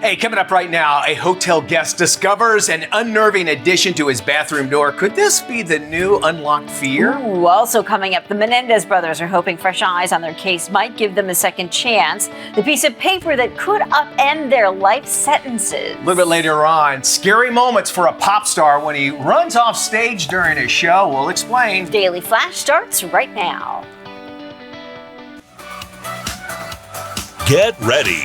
Hey, coming up right now, a hotel guest discovers an unnerving addition to his bathroom door. Could this be the new unlocked fear? Ooh, also coming up, the Menendez brothers are hoping fresh eyes on their case might give them a second chance. The piece of paper that could upend their life sentences. A little bit later on, scary moments for a pop star when he runs off stage during a show. We'll explain. Daily Flash starts right now. Get ready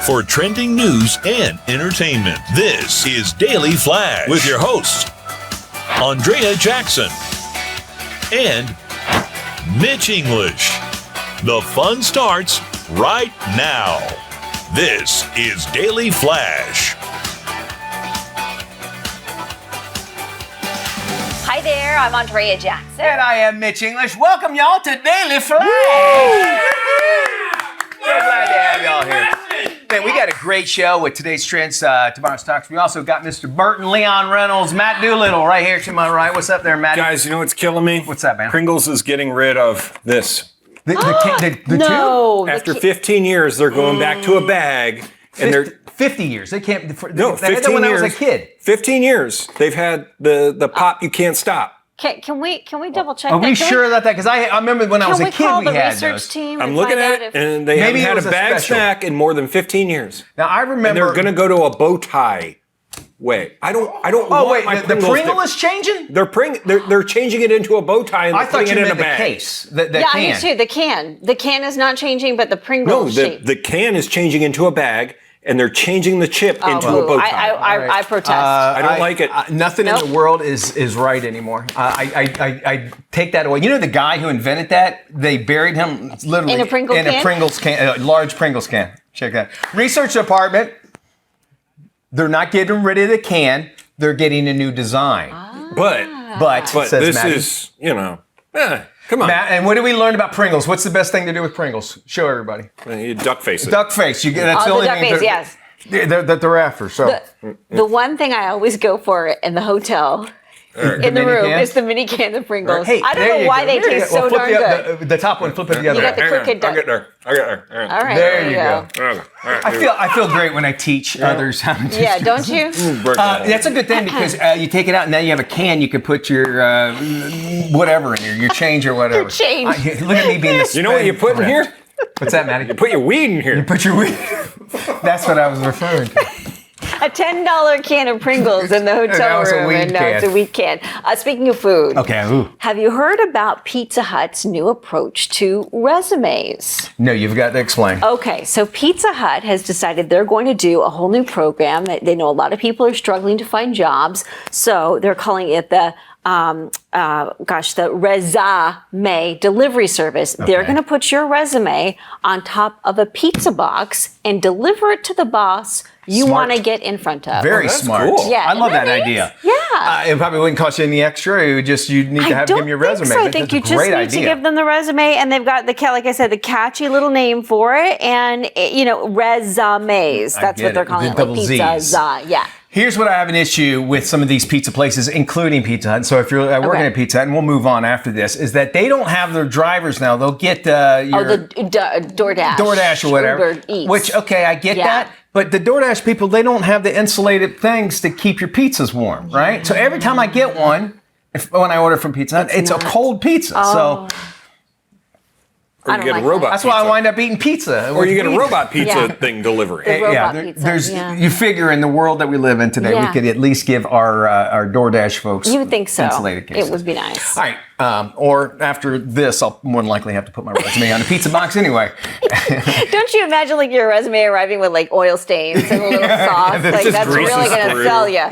for trending news and entertainment. This is Daily Flash with your hosts, Andrea Jackson and Mitch English. The fun starts right now. This is Daily Flash. Hi there, I'm Andrea Jackson. And I am Mitch English. Welcome y'all to Daily Flash. So glad to have y'all here. Man, we got a great show with today's trends, tomorrow's talks. We also got Mr. Burton, Leon Reynolds, Matt Doolittle right here to my right. What's up there, Matt? Guys, you know what's killing me? What's that, man? Pringles is getting rid of this. The No. After 15 years, they're going back to a bag. And they're 50 years. They can't. no, they had that 15 when years. I was a kid. 15 years. They've had the pop you can't stop. Can we double check Are that? we sure about that? Because I remember when I was a kid, call we the had research those. team? I'm and looking find at out it, and they Maybe haven't it had was a a bag special. snack in more than 15 years. Now I And remember they're going to go to a bow tie way. I don't Oh want wait, my the Pringles Pringle to- is changing. They're changing it into a bow tie and I they're thought putting you it in a meant the bag. case. The Yeah, can. I do too. The can is not changing, but the Pringle No, shape. the can is changing into a bag, and they're changing the chip into a Ooh, bow tie. I protest. I don't like it. Nothing Nope. in the world is right anymore. I take that away. You know the guy who invented that? They buried him literally In a Pringle a can? Pringles can, a large Pringles can. Check that. Research department. They're not getting rid of the can. They're getting a new design. But But says this Maddie. is, come on. Matt, and what do we learn about Pringles? What's the best thing to do with Pringles? Show everybody. You duck face it. Duck face. That's the the only duck thing face, they're- yes. that they're after. So The one thing I always go for in the hotel, in the mini room, can? is the mini can of Pringles. Hey, I there don't know you why go. they There you taste go. so Well, flip darn good. the top one, flip it the other You got way. the crooked I'll duck. get there. All right, There you go. Okay. I feel great when I teach others how to do Yeah, don't you? that's a good thing because you take it out and now you have a can. You can put your whatever in here, your change or whatever. Your change. Look at me being the You know what you put in here? What's that, Maddie? Put your weed in here. Put your weed. That's what I was referring to. A $10 can of Pringles in the That hotel was a room, weed and can. it's a wheat can. Speaking of food, Okay. Ooh. have you heard about Pizza Hut's new approach to resumes? No, you've got to explain. Okay, so Pizza Hut has decided they're going to do a whole new program. They know a lot of people are struggling to find jobs, so they're calling it the the resume delivery service. They're going to put your resume on top of a pizza box and deliver it to the boss you Smart. want to get in front of. Very that's smart. cool. Yeah, I love isn't that that idea. Yeah. It probably wouldn't cost you any extra. It would just you'd need to I give don't them your think resume. so. I That's think a you just great need idea. to give them the resume, and they've got like I said, the catchy little name for it, and resumes. That's get what they're it. calling The it, like double pizza. Zs. Yeah. Here's what I have an issue with some of these pizza places, including Pizza Hut. So if you're working Okay. at Pizza Hut, and we'll move on after this, is that they don't have their drivers now. They'll get your The DoorDash. DoorDash or whatever. Uber Eats. Which, okay, I get Yeah. that. But the DoorDash people, they don't have the insulated things to keep your pizzas warm, right? So every time I get one, when I order from Pizza Hut, it's a cold pizza. So Or I you don't get like a robot that's pizza. why I wind up eating pizza. Or you get a robot pizza Yeah. thing delivery. The robot there- pizza, there's yeah. you figure in the world that we live in today, we Yeah. could at least give our DoorDash folks You would think so. insulated cases. It would be nice. All right. Or after this, I'll more than likely have to put my resume on a pizza box anyway. Don't you imagine like your resume arriving with like oil stains and a little sauce? That's Like just that's grease really and going to screw. sell you.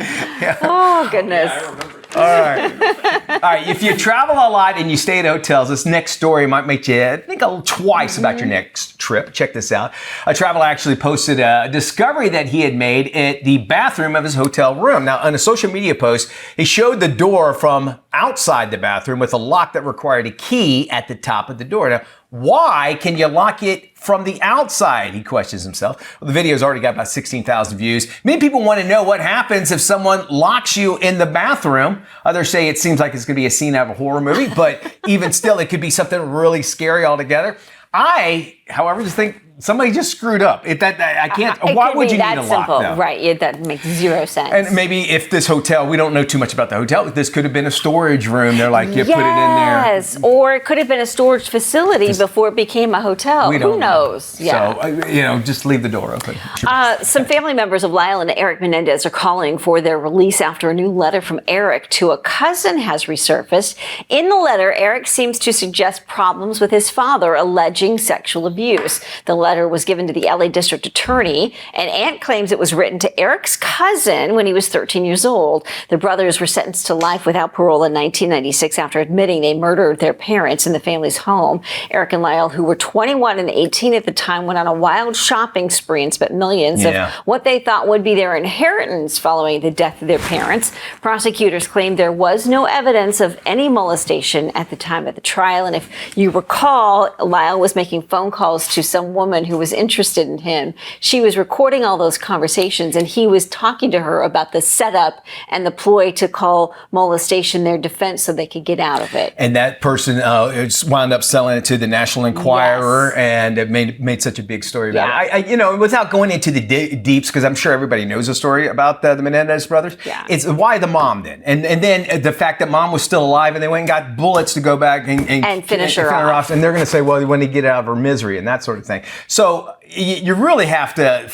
Oh goodness. All right. If you travel a lot and you stay at hotels, this next story might make you think twice about your next trip. Check this out. A traveler actually posted a discovery that he had made at the bathroom of his hotel room. Now, on a social media post, he showed the door from outside the bathroom with a lock that required a key at the top of the door. Now, why can you lock it from the outside? He questions himself. Well, the video's already got about 16,000 views. Many people want to know what happens if someone locks you in the bathroom. Others say it seems like it's going to be a scene out of a horror movie, but even still, it could be something really scary altogether. I, however, just think somebody just screwed up. I can't. It Why could would be you that need a lock? simple, Though? right? Yeah, that makes zero sense. And maybe if this hotel, we don't know too much about the hotel. This could have been a storage room. They're like, you put it in there. Yes, or it could have been a storage facility before it became a hotel. Who knows? Yeah. So, just leave the door open. Some family members of Lyle and Eric Menendez are calling for their release after a new letter from Eric to a cousin has resurfaced. In the letter, Eric seems to suggest problems with his father, alleging sexual abuse. The letter was given to the LA District Attorney, and Aunt claims it was written to Eric's cousin when he was 13 years old. The brothers were sentenced to life without parole in 1996 after admitting they murdered their parents in the family's home. Eric and Lyle, who were 21 and 18 at the time, went on a wild shopping spree and spent millions of what they thought would be their inheritance following the death of their parents. Prosecutors claimed there was no evidence of any molestation at the time of the trial. And if you recall, Lyle was making phone calls to some woman who was interested in him. She was recording all those conversations, and he was talking to her about the setup and the ploy to call molestation their defense so they could get out of it. And that person wound up selling it to the National Enquirer, and it made such a big story about it. Without going into the deeps, because I'm sure everybody knows the story about the Menendez brothers. Yeah. It's why the mom then, and then the fact that mom was still alive, and they went and got bullets to go back and finish her off. And they're going to say, well, when he get out of her misery and that sort of thing. So you really have to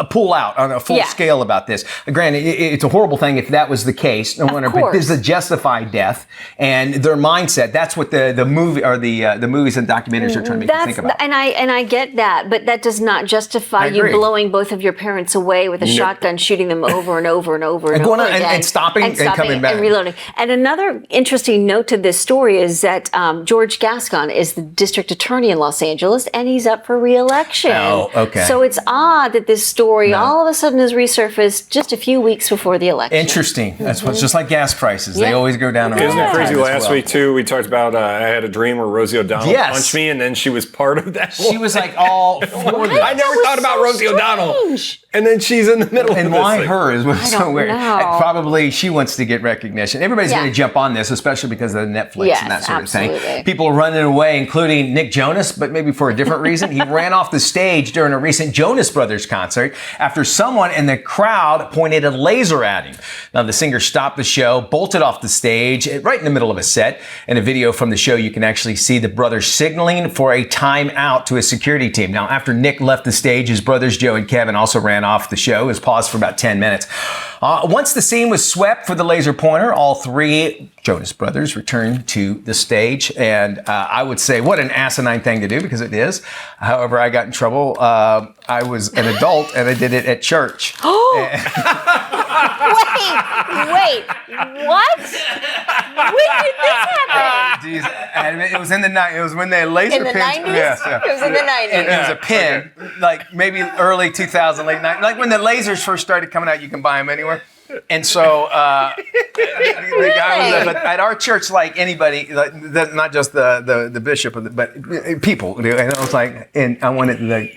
pull out on a full scale about this. Granted, it's a horrible thing if that was the case. No wonder, but this is a justified death, and their mindset. That's what the movie or the movies and documentaries are trying to make you think about. And I get that, but that does not justify you blowing both of your parents away with a shotgun, shooting them over and over and over and going over on again, and stopping and coming back and reloading. And another interesting note to this story is that George Gascon is the district attorney in Los Angeles, and he's up for re-election. Oh, okay. So it's odd that this story all of a sudden has resurfaced just a few weeks before the election. Interesting. That's what's just like gas prices. They always go down. Isn't it crazy? Last week too, we talked about I had a dream where Rosie O'Donnell punched me, and then she was part of that. She was like all for that. I never thought about Rosie O'Donnell, and then she's in the middle of this. And why thing. her is what's so weird. know. Probably she wants to get recognition. Everybody's going to jump on this, especially because of Netflix and that sort of thing. People are running away, including Nick Jonas, but maybe for a different reason. He ran off the stage during a recent Jonas Brothers concert after someone in the crowd pointed a laser at him. Now, the singer stopped the show, bolted off the stage right in the middle of a set. In a video from the show, you can actually see the brothers signaling for a timeout to a security team. Now, after Nick left the stage, his brothers Joe and Kevin also ran off the show. It was paused for about 10 minutes. Once the scene was swept for the laser pointer, all three Jonas Brothers returned to the stage. And I would say, what an asinine thing to do, because it is. However, I got in trouble. I was an adult, and I did it at church. Wait, what? When did this happen? It was in the night. It was when they laser In the pins. 90s? Yeah. It was in the 90s. And it was a pin, like maybe early 2000, late 90s. Like when the lasers first started coming out, you can buy them anywhere. And so the guy was at our church, like anybody, like, not just the bishop, but people. And I was like, and I wanted the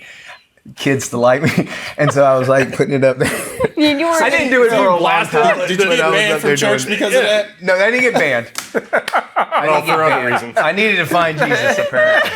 kids to like me, and so I was like putting it up there. I didn't do it for a long time. Did you get banned from church because of that? No, I didn't get banned. For other reasons. I needed to find Jesus, apparently.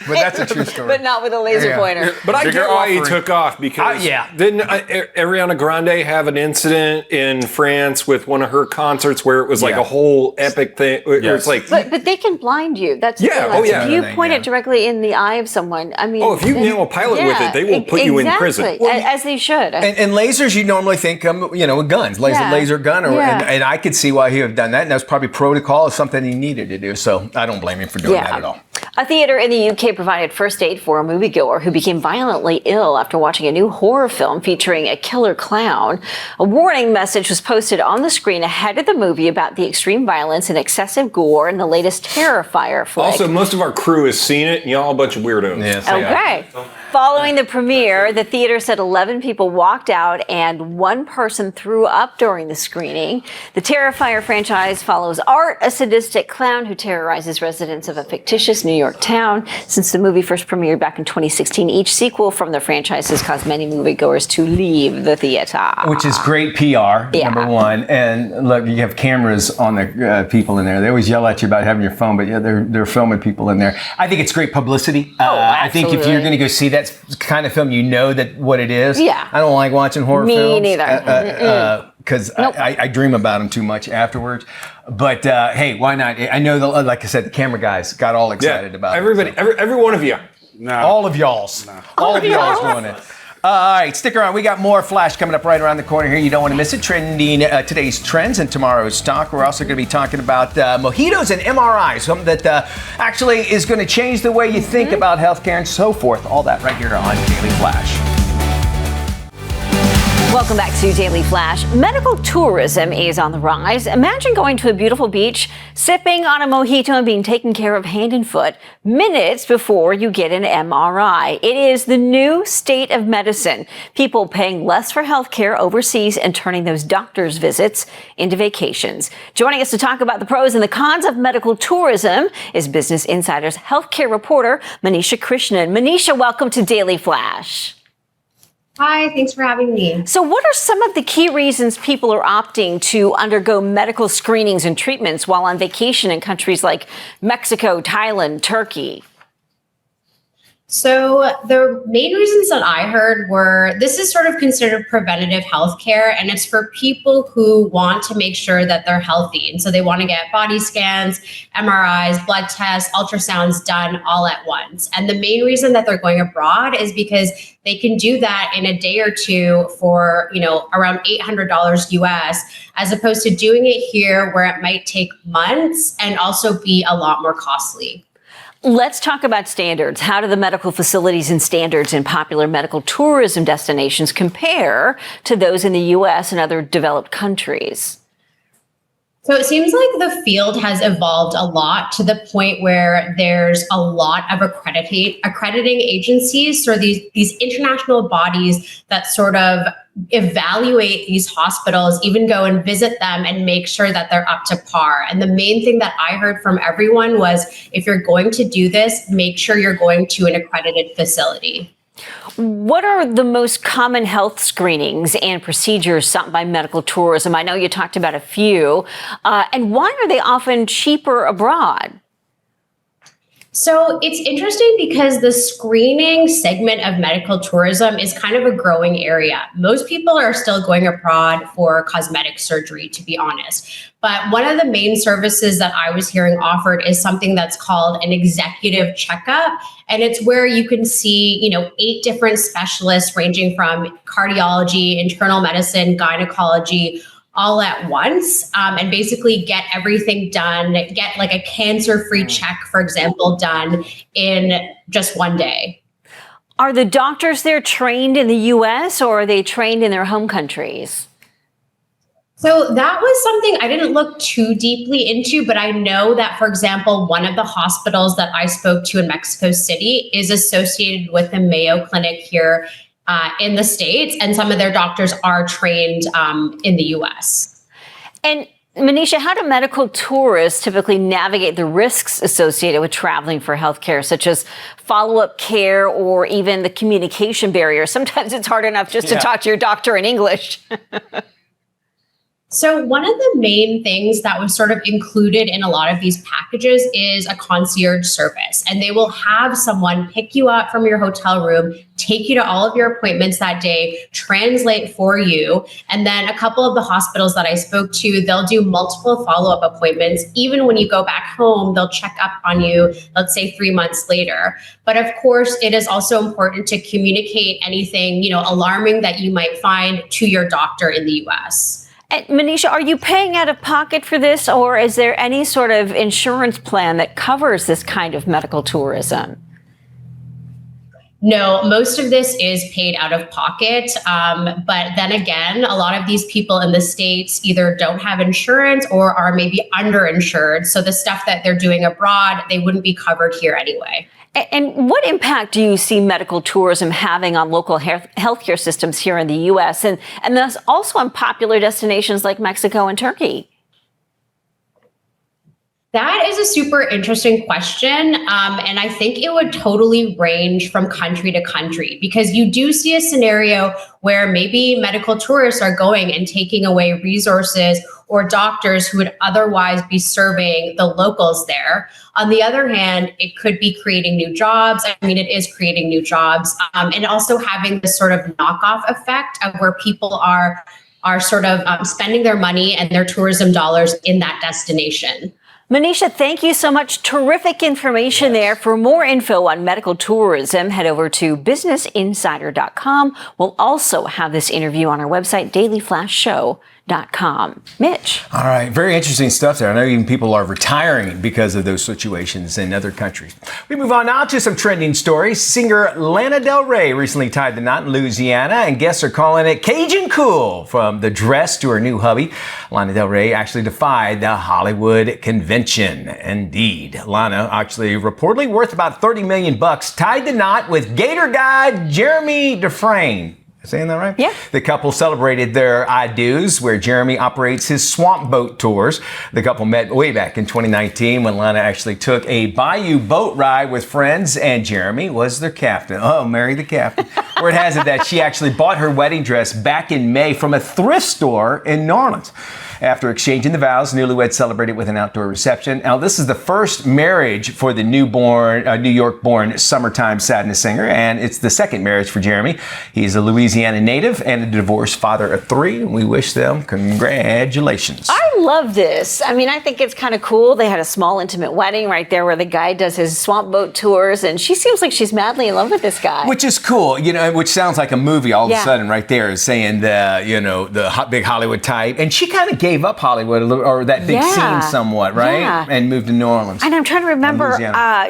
But that's a true story. But not with a laser pointer. But I get why he took off, because didn't Ariana Grande have an incident in France with one of her concerts where it was like a whole epic thing? It's like, but they can blind you. That's the thing. If you point it directly in the eye of someone, I mean, if you nail a pilot with it, they will put you in prison. As they should. And lasers, you normally think, with guns, laser gun, and I could see why he would have done that, and that's probably protocol, is something he needed to do. So I don't blame him for doing that at all. A theater in the UK provided first aid for a moviegoer who became violently ill after watching a new horror film featuring a killer clown. A warning message was posted on the screen ahead of the movie about the extreme violence and excessive gore in the latest Terrifier flick. Also, most of our crew has seen it, and y'all a bunch of weirdos. Yes, okay. Following the premiere, the theater said 11 people walked out and one person threw up during the screening. The Terrifier franchise follows Art, a sadistic clown who terrorizes residents of a fictitious New York town. Since the movie first premiered back in 2016, each sequel from the franchise has caused many moviegoers to leave the theater. Which is great PR, number one. And look, you have cameras on the people in there. They always yell at you about having your phone, but yeah, they're filming people in there. I think it's great publicity. I think if you're going to go see that kind of film, you know that what it is. Yeah. I don't like watching horror films. Me neither. Because I dream about them too much afterwards. But hey, why not? I know, like I said, the camera guys got all excited about everybody, it. So. every one of you. No. All of y'all's. No. All of y'all's doing it. All right, stick around. We got more Flash coming up right around the corner here. You don't want to miss it. Trending today's trends and tomorrow's talk. We're also going to be talking about mojitos and MRIs, something that actually is going to change the way you think about healthcare and so forth. All that right here on Daily Flash. Welcome back to Daily Flash. Medical tourism is on the rise. Imagine going to a beautiful beach, sipping on a mojito and being taken care of hand and foot minutes before you get an MRI. It is the new state of medicine. People paying less for healthcare overseas and turning those doctor's visits into vacations. Joining us to talk about the pros and the cons of medical tourism is Business Insider's healthcare reporter, Manisha Krishnan. Manisha, welcome to Daily Flash. Hi, thanks for having me. So what are some of the key reasons people are opting to undergo medical screenings and treatments while on vacation in countries like Mexico, Thailand, Turkey? So the main reasons that I heard were this is sort of considered preventative healthcare, and it's for people who want to make sure that they're healthy. And so they want to get body scans, MRIs, blood tests, ultrasounds done all at once. And the main reason that they're going abroad is because they can do that in a day or two for, around $800 US, as opposed to doing it here where it might take months and also be a lot more costly. Let's talk about standards. How do the medical facilities and standards in popular medical tourism destinations compare to those in the U.S. and other developed countries? So it seems like the field has evolved a lot to the point where there's a lot of accrediting agencies, or these international bodies that sort of evaluate these hospitals, even go and visit them and make sure that they're up to par. And the main thing that I heard from everyone was, if you're going to do this, make sure you're going to an accredited facility. What are the most common health screenings and procedures sought by medical tourism? I know you talked about a few. And why are they often cheaper abroad? So it's interesting because the screening segment of medical tourism is kind of a growing area. Most people are still going abroad for cosmetic surgery, to be honest. But one of the main services that I was hearing offered is something that's called an executive checkup. And it's where you can see, 8 different specialists ranging from cardiology, internal medicine, gynecology, all at once, and basically get everything done, get like a cancer-free check, for example, done in just one day. Are the doctors there trained in the U.S. or are they trained in their home countries? So that was something I didn't look too deeply into, but I know that, for example, one of the hospitals that I spoke to in Mexico City is associated with the Mayo Clinic here in the States, and some of their doctors are trained in the U.S. And Manisha, how do medical tourists typically navigate the risks associated with traveling for healthcare, such as follow-up care or even the communication barrier? Sometimes it's hard enough just to talk to your doctor in English. So one of the main things that was sort of included in a lot of these packages is a concierge service, and they will have someone pick you up from your hotel room, take you to all of your appointments that day, translate for you. And then a couple of the hospitals that I spoke to, they'll do multiple follow-up appointments. Even when you go back home, they'll check up on you, let's say 3 months later. But of course, it is also important to communicate anything, alarming that you might find to your doctor in the US. And Manisha, are you paying out of pocket for this, or is there any sort of insurance plan that covers this kind of medical tourism? No, most of this is paid out of pocket. But then again, a lot of these people in the States either don't have insurance or are maybe underinsured. So the stuff that they're doing abroad, they wouldn't be covered here anyway. And what impact do you see medical tourism having on local healthcare systems here in the U.S. and thus also on popular destinations like Mexico and Turkey? That is a super interesting question. And I think it would totally range from country to country, because you do see a scenario where maybe medical tourists are going and taking away resources or doctors who would otherwise be serving the locals there. On the other hand, it could be creating new jobs. I mean, it is creating new jobs, and also having this sort of knockoff effect of where people are sort of spending their money and their tourism dollars in that destination. Manisha, thank you so much. Terrific information there. For more info on medical tourism, head over to businessinsider.com. We'll also have this interview on our website, dailyflashshow.com. Mitch. All right. Very interesting stuff there. I know even people are retiring because of those situations in other countries. We move on now to some trending stories. Singer Lana Del Rey recently tied the knot in Louisiana, and guests are calling it Cajun cool. From the dress to her new hubby, Lana Del Rey actually defied the Hollywood convention. Indeed. Lana, actually reportedly worth about $30 million, tied the knot with Gator guide Jeremy Dufresne. Saying that right? Yeah. The couple celebrated their I-do's, where Jeremy operates his swamp boat tours. The couple met way back in 2019 when Lana actually took a bayou boat ride with friends, and Jeremy was their captain. Oh, Mary the captain. Word has it that she actually bought her wedding dress back in May from a thrift store in New Orleans. After exchanging the vows, newlyweds celebrated with an outdoor reception. Now, this is the first marriage for the New York-born Summertime Sadness singer, and it's the second marriage for Jeremy. He's a Louisiana native and a divorced father of 3. We wish them congratulations. I love this. I mean, I think it's kind of cool. They had a small, intimate wedding right there where the guy does his swamp boat tours, and she seems like she's madly in love with this guy. Which is cool, which sounds like a movie all of a sudden right there, is saying the big Hollywood type. And she kind of gave up Hollywood a little, or that big scene somewhat, right? Yeah. And moved to New Orleans. And I'm trying to remember,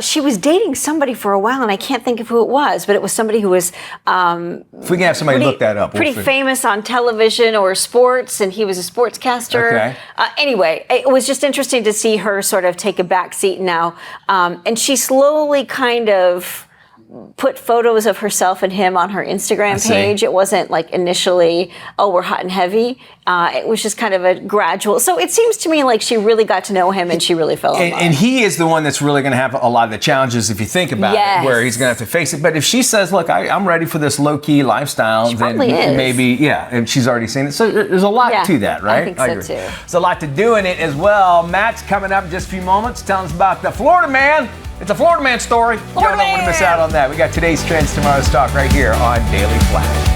she was dating somebody for a while, and I can't think of who it was, but it was somebody who was if we can have somebody look that up. Pretty famous on television or sports, and he was a sportscaster. Okay. Anyway, it was just interesting to see her sort of take a back seat now. And she slowly kind of put photos of herself and him on her Instagram page. It wasn't like initially, oh, we're hot and heavy. It was just kind of a gradual. So it seems to me like she really got to know him and she really fell in love. And he is the one that's really going to have a lot of the challenges if you think about it, where he's going to have to face it. But if she says, look, I'm ready for this low-key lifestyle, then maybe, and she's already seen it. So there's a lot to that, right? I think so too. There's a lot to do in it as well. Matt's coming up in just a few moments, telling us about the Florida man. It's a Florida man story. You don't want to miss out on that. We got today's trends, tomorrow's talk right here on Daily Flash.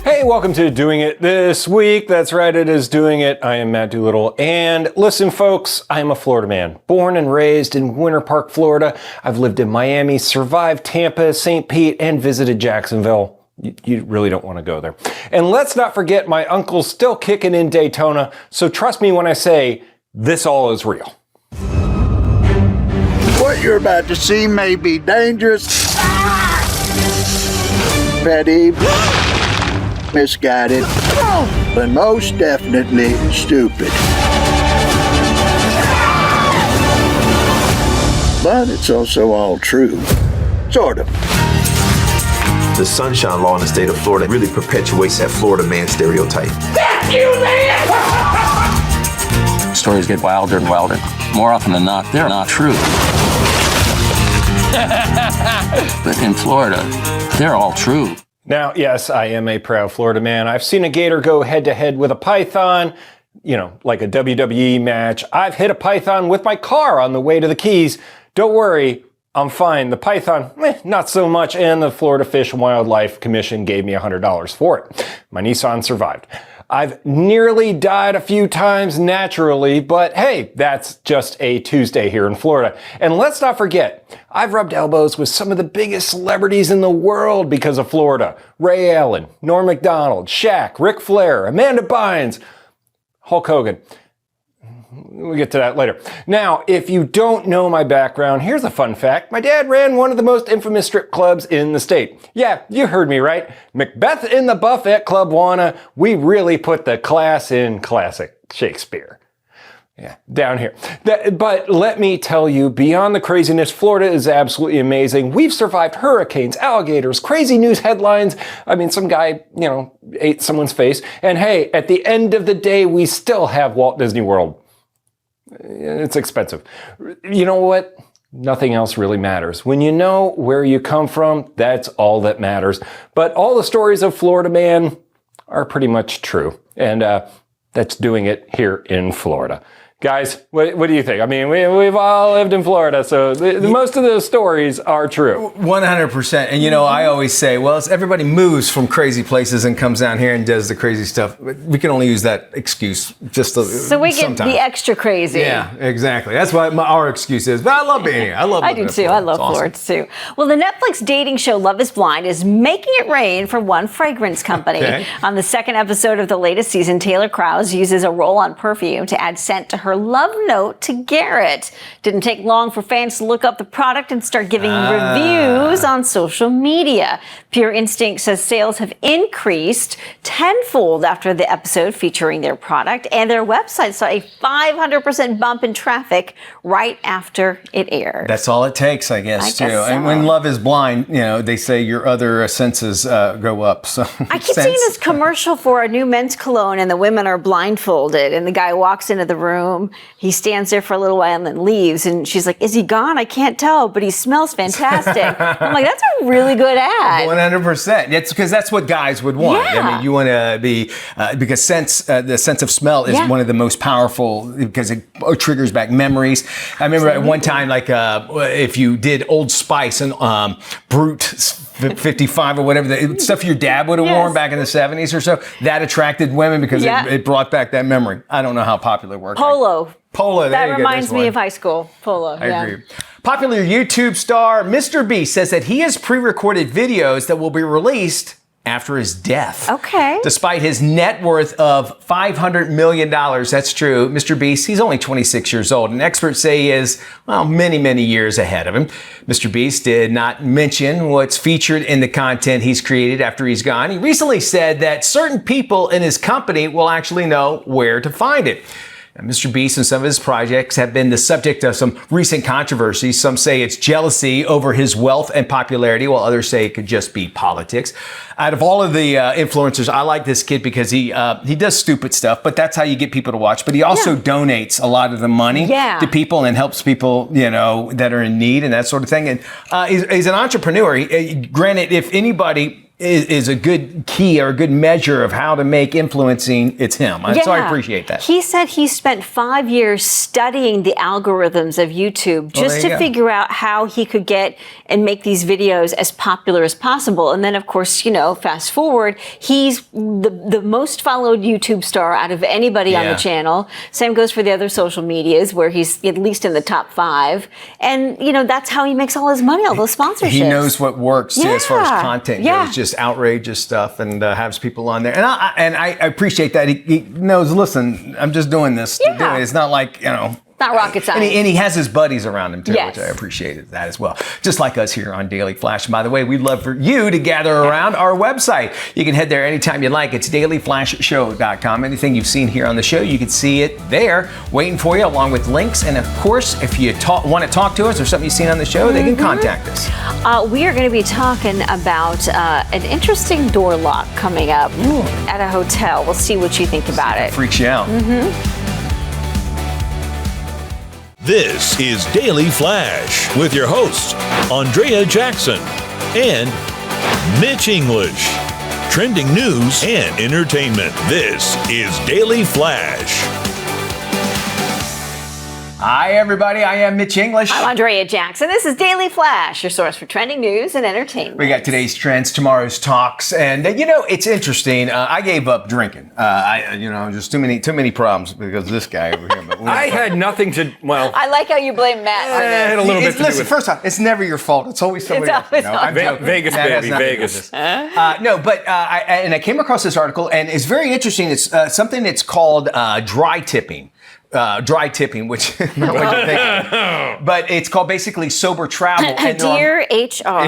Hey, welcome to Doing It This Week. That's right, it is Doing It. I am Matt Doolittle. And listen, folks, I am a Florida man. Born and raised in Winter Park, Florida. I've lived in Miami, survived Tampa, St. Pete, and visited Jacksonville. You really don't want to go there. And let's not forget my uncle's still kicking in Daytona. So trust me when I say this all is real. What you're about to see may be dangerous, petty, misguided, but most definitely stupid. But it's also all true. Sort of. The sunshine law in the state of Florida really perpetuates that Florida man stereotype. F you, man! Stories get wilder and wilder. More often than not, they're not true. But in Florida, they're all true. Now, yes, I am a proud Florida man. I've seen a gator go head-to-head with a python, like a WWE match. I've hit a python with my car on the way to the Keys. Don't worry. I'm fine. The python, not so much, and the Florida Fish and Wildlife Commission gave me $100 for it. My Nissan survived. I've nearly died a few times naturally, but hey, that's just a Tuesday here in Florida. And let's not forget, I've rubbed elbows with some of the biggest celebrities in the world because of Florida. Ray Allen, Norm Macdonald, Shaq, Ric Flair, Amanda Bynes, Hulk Hogan. we'll get to that later. Now, if you don't know my background, here's a fun fact. My dad ran one of the most infamous strip clubs in the state. Yeah, you heard me right. Macbeth in the Buffet Club Wanna. We really put the class in classic Shakespeare. Yeah, down here. But let me tell you, beyond the craziness, Florida is absolutely amazing. We've survived hurricanes, alligators, crazy news headlines. I mean, some guy, ate someone's face. And hey, at the end of the day, we still have Walt Disney World. It's expensive. You know what? Nothing else really matters. When you know where you come from, that's all that matters. But all the stories of Florida Man are pretty much true. And that's doing it here in Florida. Guys, what do you think? I mean, we've all lived in Florida, so most of those stories are true. 100%. And, I always say, well, everybody moves from crazy places and comes down here and does the crazy stuff. We can only use that excuse just so we get the extra crazy. Yeah, exactly. That's what our excuse is. But I love being here. I do too. I love Florida too. Well, the Netflix dating show Love is Blind is making it rain for one fragrance company. Okay. On the second episode of the latest season, Taylor Krause uses a roll-on perfume to add scent to her love note to Garrett. Didn't take long for fans to look up the product and start giving reviews on social media. Pure Instinct says sales have increased tenfold after the episode featuring their product, and their website saw a 500% bump in traffic right after it aired. That's all it takes, I guess, too. So. And when love is blind, they say your other senses go up. So I keep seeing this commercial for a new men's cologne, and the women are blindfolded, and the guy walks into the room. He stands there for a little while and then leaves. And she's like, is he gone? I can't tell, but he smells fantastic. I'm like, that's a really good ad. 100%. It's because that's what guys would want. Yeah. I mean, you want to be, because the sense of smell is one of the most powerful because it triggers back memories. I remember at one time, if you did Old Spice and Brute 55 or whatever, the stuff your dad would have worn back in the 70s or so, that attracted women because it brought back that memory. I don't know how popular it worked. Polo, that reminds me of high school. Polo. I agree. Popular YouTube star Mr. Beast says that he has pre-recorded videos that will be released after his death. Okay. Despite his net worth of $500 million, that's true. Mr. Beast, he's only 26 years old, and experts say he is, many, many years ahead of him. Mr. Beast did not mention what's featured in the content he's created after he's gone. He recently said that certain people in his company will actually know where to find it. Now, Mr. Beast and some of his projects have been the subject of some recent controversies. Some say it's jealousy over his wealth and popularity, while others say it could just be politics. Out of all of the influencers, I like this kid because he does stupid stuff, but that's how you get people to watch. But he also donates a lot of the money to people and helps people, that are in need and that sort of thing. And he's an entrepreneur. Granted, if anybody is a good key or a good measure of how to make influencing, it's him. So I appreciate that. He said he spent 5 years studying the algorithms of YouTube just to figure out how he could get and make these videos as popular as possible. And then, of course, fast forward, he's the most followed YouTube star out of anybody on the channel. Same goes for the other social medias where he's at least in the top 5. And, that's how he makes all his money, all those sponsorships. He knows what works too, as far as content goes. Just outrageous stuff and has people on there. And I appreciate that. He knows, listen, I'm just doing this to do it. It's not like, not rocket science. And he has his buddies around him too, which I appreciated that as well. Just like us here on Daily Flash. And by the way, we'd love for you to gather around our website. You can head there anytime you like. It's dailyflashshow.com. Anything you've seen here on the show, you can see it there waiting for you along with links. And of course, if you want to talk to us or something you've seen on the show, they can contact us. We are going to be talking about an interesting door lock coming up at a hotel. We'll see what you think about it. Freaks you out. This is Daily Flash with your hosts, Andrea Jackson and Mitch English. Trending news and entertainment. This is Daily Flash. Hi, everybody. I am Mitch English. I'm Andrea Jackson. This is Daily Flash, your source for trending news and entertainment. We got today's trends, tomorrow's talks, and it's interesting. I gave up drinking. Just too many problems because of this guy over here. But I had nothing to. Well, I like how you blame Matt. I had a little bit to do with. First off, it's never your fault. It's always somebody else. Vegas, baby, Vegas. I came across this article, and it's very interesting. It's something that's called dry tipping. dry tipping, which not what you think, but it's called basically sober travel. And Dear HR.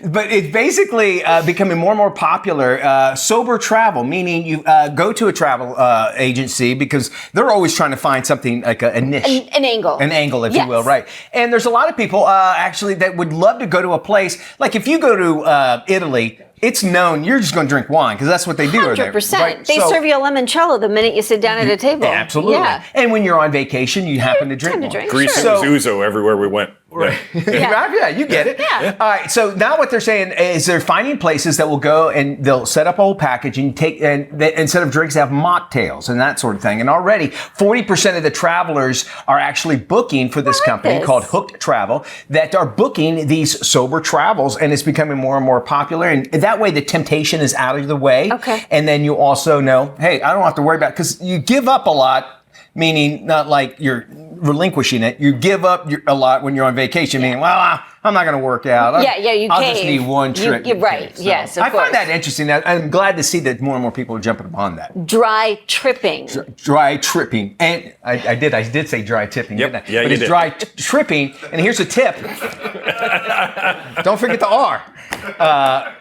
But it's basically becoming more and more popular. Sober travel, meaning you go to a travel agency because they're always trying to find something like a niche. An angle. An angle, if Yes. you will, right. And there's a lot of people actually that would love to go to a place. Like if you go to Italy, it's known you're just going to drink wine because that's what they do over there. 100%. Right? They serve you a limoncello the minute you sit down at a table. Absolutely. Yeah. And when you're on vacation, you happen to drink tend to one. drink, Grease sure. and Zuzo everywhere we went. Right. Yeah. Yeah, you get it. Yeah. All right. So now what they're saying is they're finding places that will go and they'll set up a whole package and instead of drinks, they have mocktails and that sort of thing. And already 40% of the travelers are actually booking for this company called Hooked Travel that are booking these sober travels, and it's becoming more and more popular. And that way the temptation is out of the way. Okay. And then you also know, hey, I don't have to worry about, because you give up a lot. Meaning not like you're relinquishing it. You give up a lot when you're on vacation, meaning, well, I'm not going to work out. You I'll cave. just need one trip. You're right. So Yes, of I course. find that interesting. I'm glad to see that more and more people are jumping upon that. Dry tripping. Dry tripping. And I did say dry tipping, Yep. didn't I? Yeah, but you it's did. dry tripping. And here's a tip. Don't forget the R.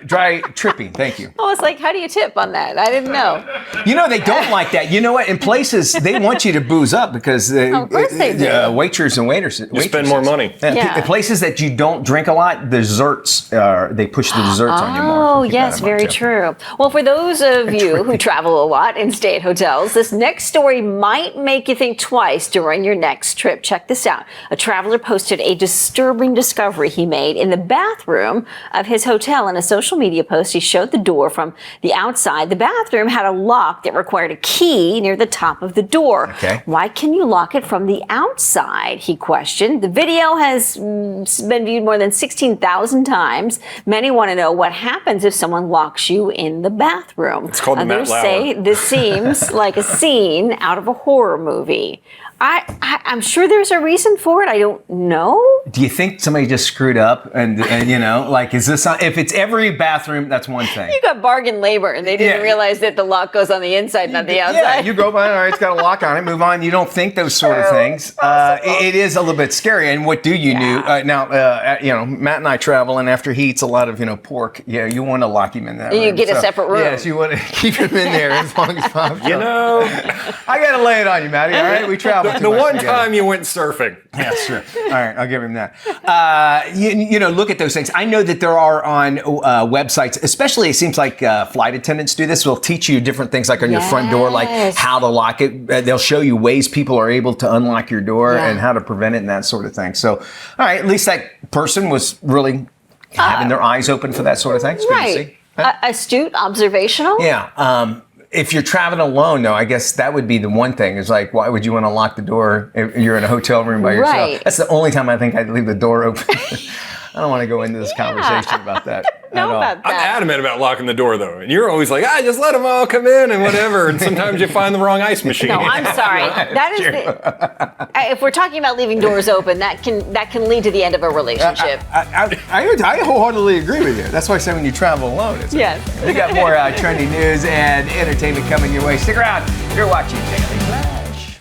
Dry tripping. Thank you. I was like, how do you tip on that? I didn't know. You know, they don't like that. You know what? In places, they want you to booze up because Of course they do. Waiters and waiters. You spend more money. Yeah. The places that you don't drink a lot, desserts, they push the desserts on you more. Oh, So keep yes, that in mind, very too. true. Well, for those of you who travel a lot and stay at hotels, this next story might make you think twice during your next trip. Check this out. A traveler posted a disturbing discovery he made in the bathroom of his hotel. In a social media post, he showed the door from the outside. The bathroom had a lock that required a key near the top of the door. Okay. Why can you lock it from the outside? He questioned. The video has been viewed more than 16,000 times. Many want to know what happens if someone locks you in the bathroom. It's called the Matt Others Lauer. say this seems like a scene out of a horror movie. I'm sure there's a reason for it. I don't know. Do you think somebody just screwed up? And you know, like, is this, if it's every bathroom, that's one thing. You got bargain labor, and they didn't Yeah. realize that the lock goes on the inside, not the outside. Yeah, you go by, all right, it's got a lock on it, move on. You don't think those sort of things. It is a little bit scary. And what do you do? Now, you know, Matt and I travel, and after he eats a lot of, pork, you want to lock him in that room. You get a separate room. Yes, you want to keep him in there as long as possible. You know, I got to lay it on you, Matty, all right? We travel too the much one together. time you went surfing. Yeah, sure. All right, I'll give him that. Look at those things. I know that there are on websites, especially it seems like flight attendants do this. They'll teach you different things like on your front door, like Yes. how to lock it. They'll show you ways people are able to unlock your door and how to prevent it and that sort of thing. So, all right, at least that person was really having their eyes open for that sort of thing. It's good to see. Right. Astute, observational. Yeah. If you're traveling alone, though, I guess that would be the one thing. Is like, why would you want to lock the door if you're in a hotel room by yourself? Right. That's the only time I think I'd leave the door open. I don't want to go into this conversation about that. Know at all. about I'm that. adamant about locking the door, though. And you're always like, just let them all come in and whatever. And sometimes you find the wrong ice machine. No, I'm sorry. That is if we're talking about leaving doors open, that can lead to the end of a relationship. I wholeheartedly agree with you. That's why I say when you travel alone, it's Yes. We got more trending news and entertainment coming your way. Stick around. You're watching Daily Flash.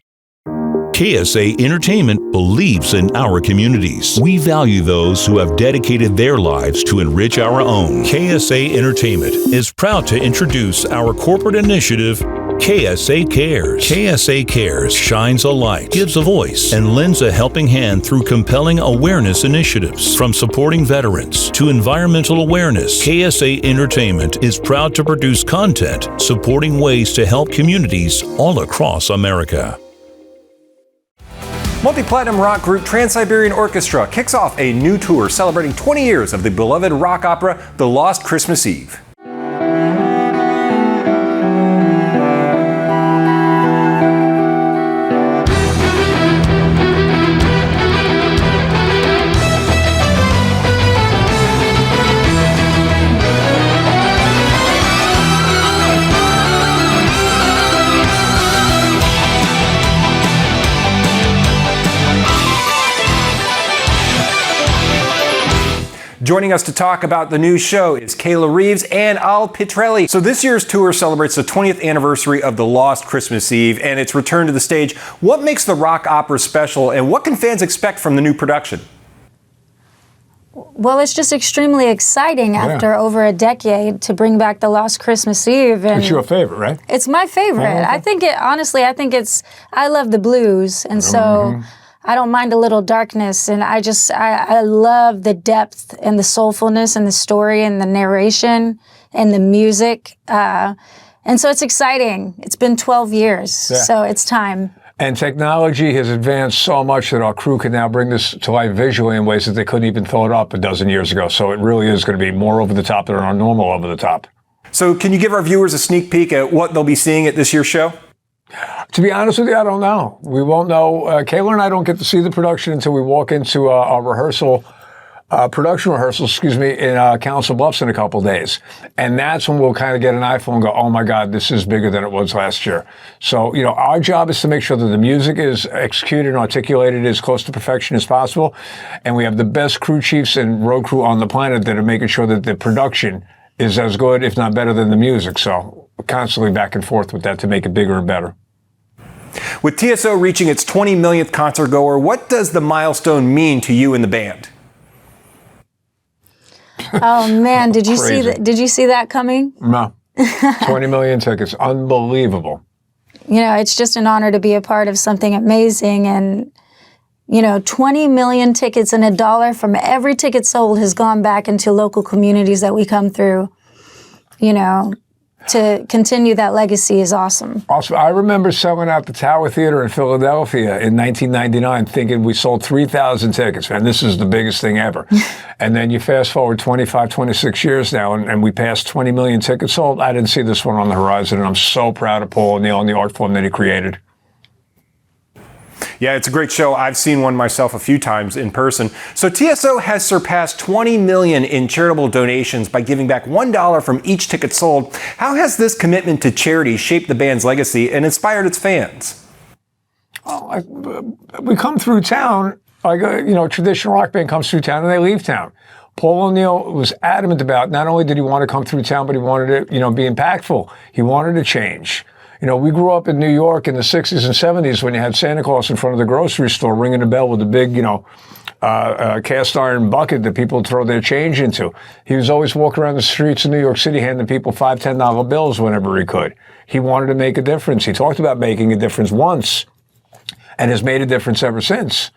KSA Entertainment believes in our communities. We value those who have dedicated their lives to enrich our own. KSA Entertainment is proud to introduce our corporate initiative, KSA Cares. KSA Cares shines a light, gives a voice, and lends a helping hand through compelling awareness initiatives. From supporting veterans to environmental awareness, KSA Entertainment is proud to produce content supporting ways to help communities all across America. Multi-platinum rock group Trans-Siberian Orchestra kicks off a new tour celebrating 20 years of the beloved rock opera, The Lost Christmas Eve. Joining us to talk about the new show is Kayla Reeves and Al Pitrelli. So this year's tour celebrates the 20th anniversary of The Lost Christmas Eve and its return to the stage. What makes the rock opera special, and what can fans expect from the new production? Well, it's just extremely exciting after over a decade to bring back The Lost Christmas Eve. And it's your favorite, right? It's my favorite. I think I love the blues, and so I don't mind a little darkness, and I love the depth and the soulfulness and the story and the narration and the music. And so it's exciting. It's been 12 years, so it's time. And technology has advanced so much that our crew can now bring this to life visually in ways that they couldn't even throw it up a dozen years ago. So it really is going to be more over the top than our normal over the top. So can you give our viewers a sneak peek at what they'll be seeing at this year's show? To be honest with you, I don't know. We won't know. Kayla and I don't get to see the production until we walk into our production rehearsal, in Council Bluffs in a couple days. And that's when we'll kind of get an eyeful and go, oh my God, this is bigger than it was last year. So, our job is to make sure that the music is executed and articulated as close to perfection as possible. And we have the best crew chiefs and road crew on the planet that are making sure that the production is as good, if not better, than the music. So we're constantly back and forth with that to make it bigger and better. With TSO reaching its 20 millionth concert goer, what does the milestone mean to you and the band? Oh man, did you see that coming? No. 20 million tickets. Unbelievable. It's just an honor to be a part of something amazing, and 20 million tickets and $1 from every ticket sold has gone back into local communities that we come through. To continue that legacy is awesome. Also, I remember selling out the Tower Theater in Philadelphia in 1999 thinking we sold 3,000 tickets. Man, this is the biggest thing ever. And then you fast forward 25, 26 years now, and we passed 20 million tickets sold. I didn't see this one on the horizon, and I'm so proud of Paul O'Neill and the art form that he created. Yeah, it's a great show. I've seen one myself a few times in person. So TSO has surpassed 20 million in charitable donations by giving back $1 from each ticket sold. How has this commitment to charity shaped the band's legacy and inspired its fans? We come through town, like a traditional rock band comes through town and they leave town. Paul O'Neill was adamant about not only did he want to come through town, but he wanted to, be impactful. He wanted to change. We grew up in New York in the 60s and 70s when you had Santa Claus in front of the grocery store ringing the bell with a big, cast iron bucket that people throw their change into. He was always walking around the streets of New York City handing people $5, $10 bills whenever he could. He wanted to make a difference. He talked about making a difference once and has made a difference ever since.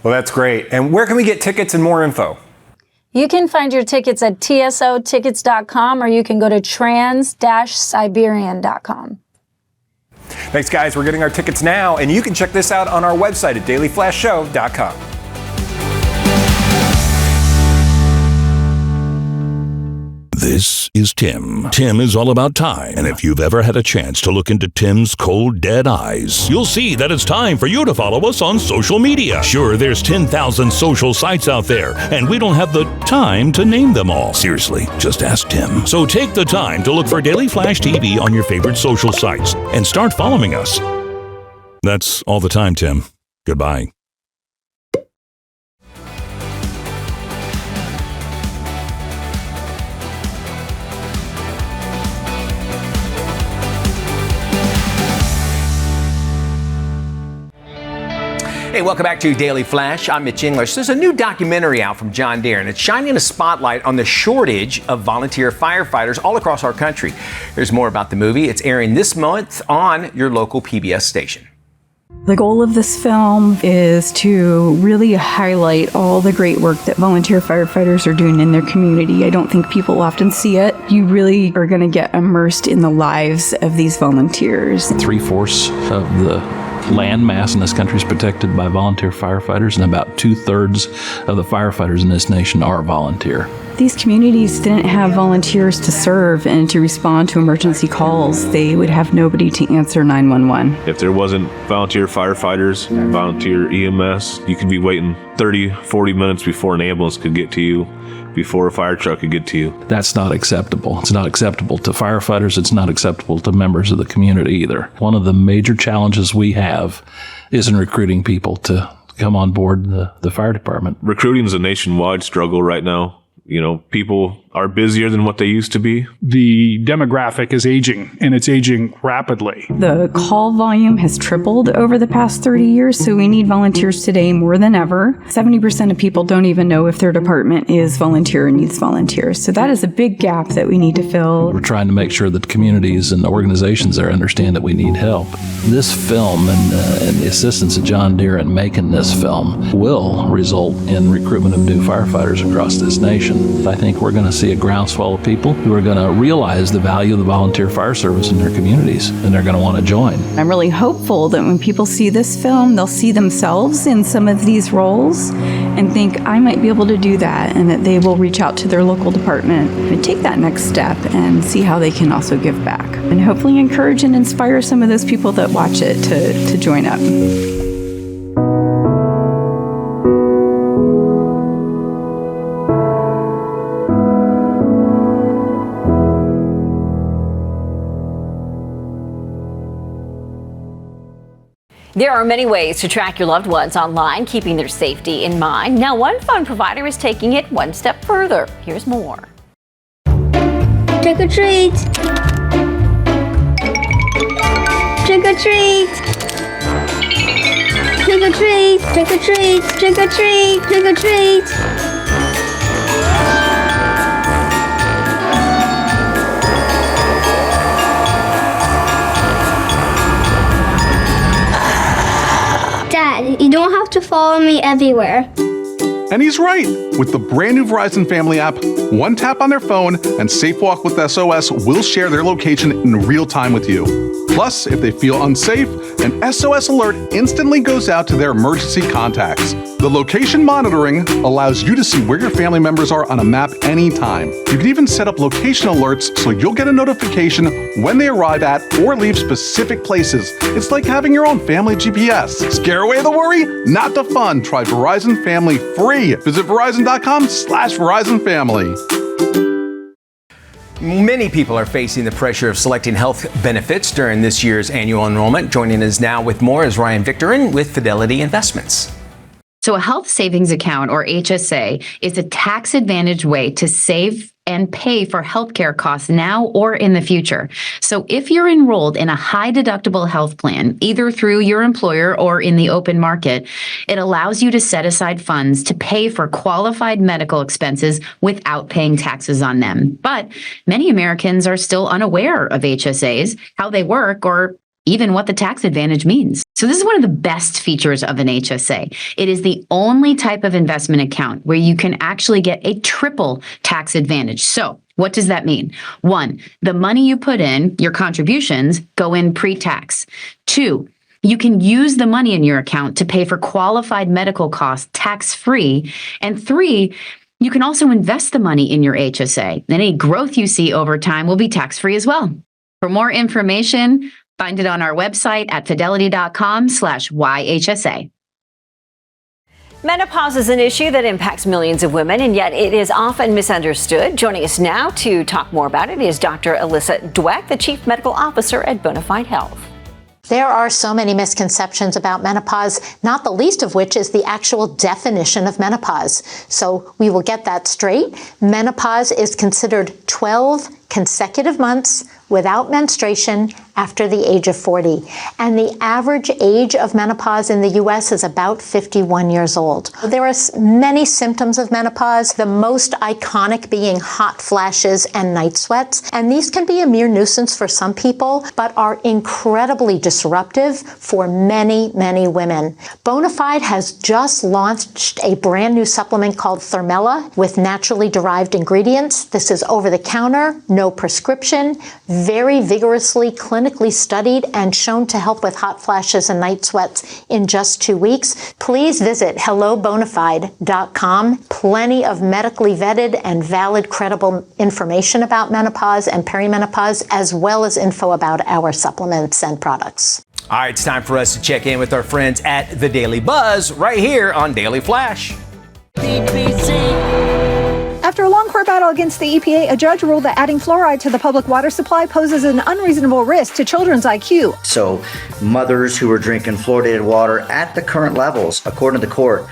Well, that's great. And where can we get tickets and more info? You can find your tickets at tsotickets.com, or you can go to trans-siberian.com. Thanks, guys. We're getting our tickets now, and you can check this out on our website at dailyflashshow.com. This is Tim. Tim is all about time. And if you've ever had a chance to look into Tim's cold, dead eyes, you'll see that it's time for you to follow us on social media. Sure, there's 10,000 social sites out there, and we don't have the time to name them all. Seriously, just ask Tim. So take the time to look for Daily Flash TV on your favorite social sites and start following us. That's all the time, Tim. Goodbye. Hey, welcome back to Daily Flash. I'm Mitch English. There's a new documentary out from John Deere, and it's shining a spotlight on the shortage of volunteer firefighters all across our country. There's more about the movie. It's airing this month on your local PBS station. The goal of this film is to really highlight all the great work that volunteer firefighters are doing in their community. I don't think people often see it. You really are going to get immersed in the lives of these volunteers. 3/4 of the land mass in this country is protected by volunteer firefighters, and about 2/3 of the firefighters in this nation are volunteer. These communities didn't have volunteers to serve and to respond to emergency calls. They would have nobody to answer 911. If there wasn't volunteer firefighters, volunteer EMS, you could be waiting 30, 40 minutes before an ambulance could get to you, before a fire truck could get to you. That's not acceptable. It's not acceptable to firefighters. It's not acceptable to members of the community either. One of the major challenges we have is in recruiting people to come on board the fire department. Recruiting is a nationwide struggle right now. You know, people are busier than what they used to be. The demographic is aging, and it's aging rapidly. The call volume has tripled over the past 30 years, so we need volunteers today more than ever. 70% of people don't even know if their department is volunteer or needs volunteers. So that is a big gap that we need to fill. We're trying to make sure that communities and organizations there understand that we need help. This film and the assistance of John Deere in making this film will result in recruitment of new firefighters across this nation. I think we're going to see a groundswell of people who are going to realize the value of the volunteer fire service in their communities, and they're going to want to join. I'm really hopeful that when people see this film, they'll see themselves in some of these roles and think, I might be able to do that, and that they will reach out to their local department and take that next step and see how they can also give back. And hopefully encourage and inspire some of those people that watch it to join up. There are many ways to track your loved ones online, keeping their safety in mind. Now, one phone provider is taking it one step further. Here's more. Trick or treat! Trick or treat! Trick or treat! Trick or treat! Trick or treat! Trick or treat! Dad, you don't have to follow me everywhere. And he's right. With the brand new Verizon Family app, one tap on their phone and Safe Walk with SOS will share their location in real time with you. Plus, if they feel unsafe, an SOS alert instantly goes out to their emergency contacts. The location monitoring allows you to see where your family members are on a map anytime. You can even set up location alerts so you'll get a notification when they arrive at or leave specific places. It's like having your own family GPS. Scare away the worry? Not the fun. Try Verizon Family free. Visit Verizon.com/Verizon Family. Many people are facing the pressure of selecting health benefits during this year's annual enrollment. Joining us now with more is Ryan Victorin with Fidelity Investments. So a health savings account, or HSA, is a tax-advantaged way to save and pay for healthcare costs now or in the future. So if you're enrolled in a high-deductible health plan, either through your employer or in the open market, it allows you to set aside funds to pay for qualified medical expenses without paying taxes on them. But many Americans are still unaware of HSAs, how they work, or even what the tax advantage means. So this is one of the best features of an HSA. It is the only type of investment account where you can actually get a triple tax advantage. So what does that mean? 1, the money you put in, your contributions, go in pre-tax. 2, you can use the money in your account to pay for qualified medical costs tax-free. And 3, you can also invest the money in your HSA. Any growth you see over time will be tax-free as well. For more information, find it on our website at fidelity.com/YHSA. Menopause is an issue that impacts millions of women, and yet it is often misunderstood. Joining us now to talk more about it is Dr. Alyssa Dweck, the Chief Medical Officer at Bonafide Health. There are so many misconceptions about menopause, not the least of which is the actual definition of menopause. So we will get that straight. Menopause is considered 12 consecutive months without menstruation after the age of 40. And the average age of menopause in the U.S. is about 51 years old. There are many symptoms of menopause, the most iconic being hot flashes and night sweats. And these can be a mere nuisance for some people, but are incredibly disruptive for many, many women. Bonafide has just launched a brand new supplement called Thermella with naturally derived ingredients. This is over the counter, no prescription, very vigorously clinically studied and shown to help with hot flashes and night sweats in just 2 weeks. Please visit hellobonafide.com. Plenty of medically vetted and valid, credible information about menopause and perimenopause, as well as info about our supplements and products. All right, it's time for us to check in with our friends at The Daily Buzz right here on Daily Flash. After After a long court battle against the EPA, a judge ruled that adding fluoride to the public water supply poses an unreasonable risk to children's IQ. So mothers who were drinking fluoridated water at the current levels, according to the court,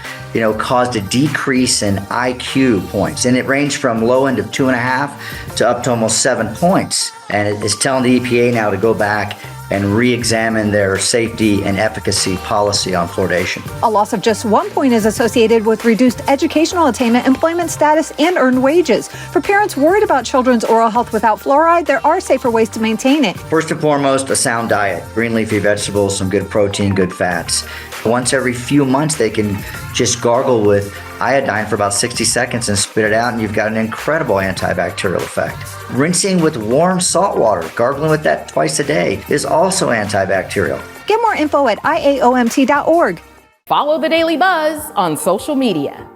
caused a decrease in IQ points. And it ranged from low end of 2.5 to up to almost 7 points. And it is telling the EPA now to go back and re-examine their safety and efficacy policy on fluoridation. A loss of just 1 point is associated with reduced educational attainment, employment status, and earned wages. For parents worried about children's oral health without fluoride, there are safer ways to maintain it. First and foremost, a sound diet. Green leafy vegetables, some good protein, good fats. Once every few months, they can just gargle with iodine for about 60 seconds and spit it out, and you've got an incredible antibacterial effect. Rinsing with warm salt water, gargling with that twice a day, is also antibacterial. Get more info at IAOMT.org. Follow the Daily Buzz on social media.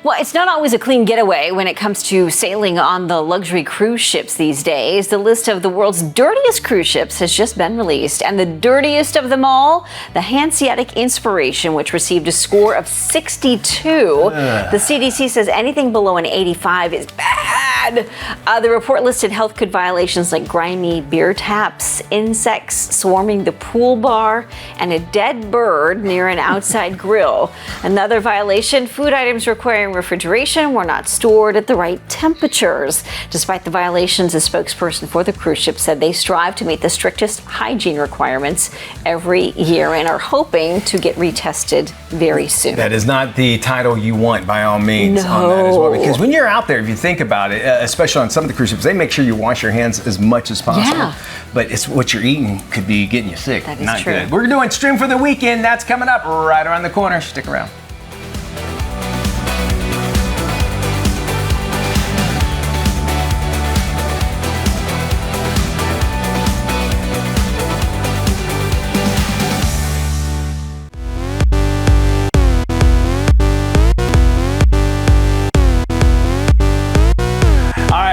Well, it's not always a clean getaway when it comes to sailing on the luxury cruise ships these days. The list of the world's dirtiest cruise ships has just been released, and the dirtiest of them all, the Hanseatic Inspiration, which received a score of 62. The CDC says anything below an 85 is bad. The report listed health code violations like grimy beer taps, insects swarming the pool bar, and a dead bird near an outside grill. Another violation, food items requiring refrigeration were not stored at the right temperatures. Despite the violations, a spokesperson for the cruise ship said they strive to meet the strictest hygiene requirements every year and are hoping to get retested very soon. That is not the title you want, by all means, on that as well. Because when you're out there, if you think about it, especially on some of the cruise ships, they make sure you wash your hands as much as possible. Yeah. But it's what you're eating could be getting you sick. That is not true. good. We're doing Stream for the Weekend. That's coming up right around the corner. Stick around.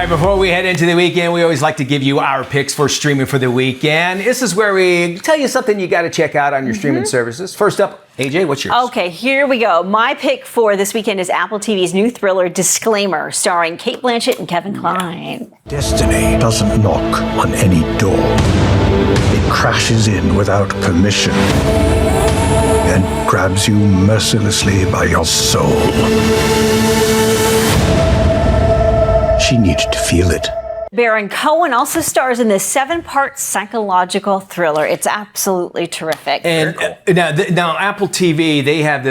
Before we head into the weekend, we always like to give you our picks for streaming for the weekend. This is where we tell you something you got to check out on your streaming services. First up, AJ, what's yours? Okay, here we go. My pick for this weekend is Apple TV's new thriller Disclaimer, starring Cate Blanchett and Kevin Kline. Destiny doesn't knock on any door. It crashes in without permission and grabs you mercilessly by your soul. She needed to feel it. Baron Cohen also stars in this 7-part psychological thriller. It's absolutely terrific. And now Apple TV, they have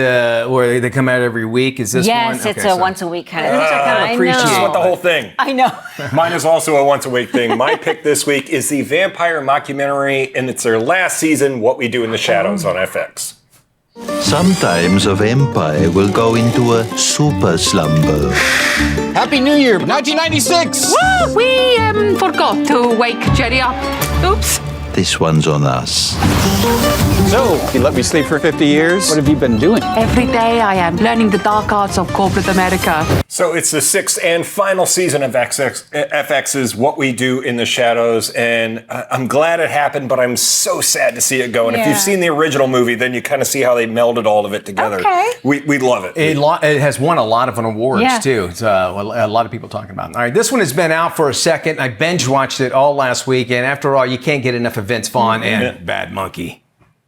where they come out every week. Is this one? Yes, it's a once a week kind of thing. I just want the whole thing. I know. Mine is also a once a week thing. My pick this week is the vampire mockumentary, and it's their last season, What We Do in the Shadows on FX. Sometimes a vampire will go into a super slumber. Happy New Year, 1996! Woo! We forgot to wake Jerry up. Oops. This one's on us. So, you let me sleep for 50 years? What have you been doing? Every day I am learning the dark arts of corporate America. So it's the 6th and final season of FX's What We Do in the Shadows, and I'm glad it happened, but I'm so sad to see it go. And if you've seen the original movie, then you kind of see how they melded all of it together. Okay. We love it. It has won a lot of awards, too. It's a lot of people talking about it. All right, this one has been out for a second. I binge-watched it all last week, and after all, you can't get enough of Vince Vaughn and Bad Monkey.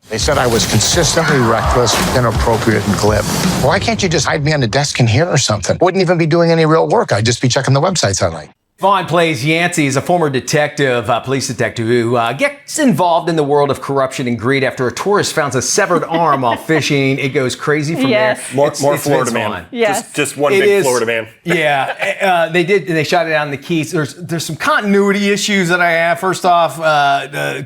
They said I was consistently reckless, inappropriate, and glib. Why can't you just hide me on the desk in here or something? Wouldn't even be doing any real work. I'd just be checking the websites all night. Vaughn plays Yancey. He's a former detective, police detective, who gets involved in the world of corruption and greed after a tourist finds a severed arm while fishing. It goes crazy from there. More Florida man. Yes. Just one big Florida man. Yeah, they shot it out in the Keys. There's some continuity issues that I have. First off,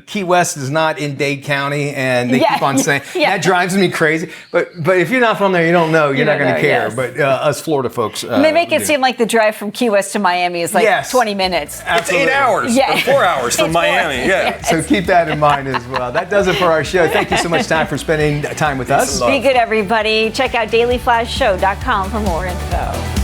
Key West is not in Dade County, and they keep on saying that drives me crazy. But if you're not from there, you don't know. You're not going to care. Yes. But us Florida folks, they make it seem like the drive from Key West to Miami is like 20 minutes. Absolutely. It's 8 hours. Yeah. Or 4 hours from Miami. Yeah. So keep that in mind as well. That does it for our show. Thank you so much, Time, for spending time with us. Be good, everybody. Check out dailyflashshow.com for more info.